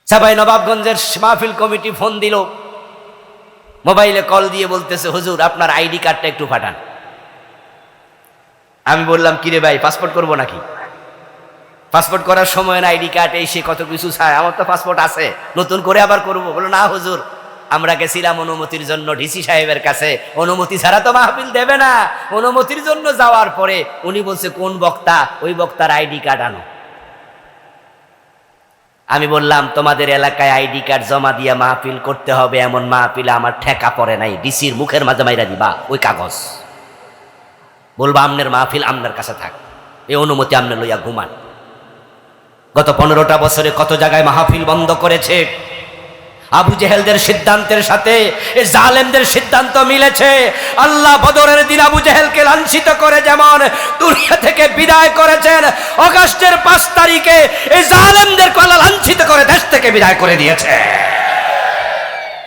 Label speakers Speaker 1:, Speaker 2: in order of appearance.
Speaker 1: চাঁপাই নবাবগঞ্জের মাহফিল committee phone দিল, মোবাইলে কল দিয়ে বলতেছে, হুজুর আপনার আইডি কার্ডটা একটু পাঠান। আমি বললাম, কিরে ভাই, পাসপোর্ট করবো নাকি? পাসপোর্ট করার সময় না আইডি কার্ড এই সে কত কিছু চায়, আমার তো পাসপোর্ট আছে, নতুন করে আবার করবো? বলো না হুজুর, আমরা গেছিলাম অনুমতির জন্য ডিসি সাহেবের কাছে, অনুমতি ছাড়া তো মাহফিল দেবে না। অনুমতির জন্য যাওয়ার পরে উনি বলছে কোন বক্তা, ওই বক্তার আইডি কার্ড আনো। আমি বললাম, তোমাদের এলাকায় আইডি কার্ড জমা দিয়ে মাহফিল করতে হবে, এমন মাহফিলে আমার ঠেকা পড়ে নাই, ডিসির মুখের মাঝে মাইরা দিবা ওই কাগজ, বলবা আমনের মাহফিল আমনের কাছে থাক, এই অনুমতি আমনে লইয়া ঘুমান। গত 15টা বছরে কত জায়গায় মাহফিল বন্ধ করেছে। আবু জেহেলদের সিদ্ধান্তের সাথে এই জালেমদের সিদ্ধান্ত মিলেছে। আল্লাহ বদরের দিন আবু জেহেলকে লাঞ্ছিত করে যেমন দুনিয়া থেকে বিদায় করেছেন, আগস্টের 5 তারিখে এই জালেমদেরকে আল্লাহ লাঞ্ছিত করে দেশ থেকে বিদায় করে দিয়েছে।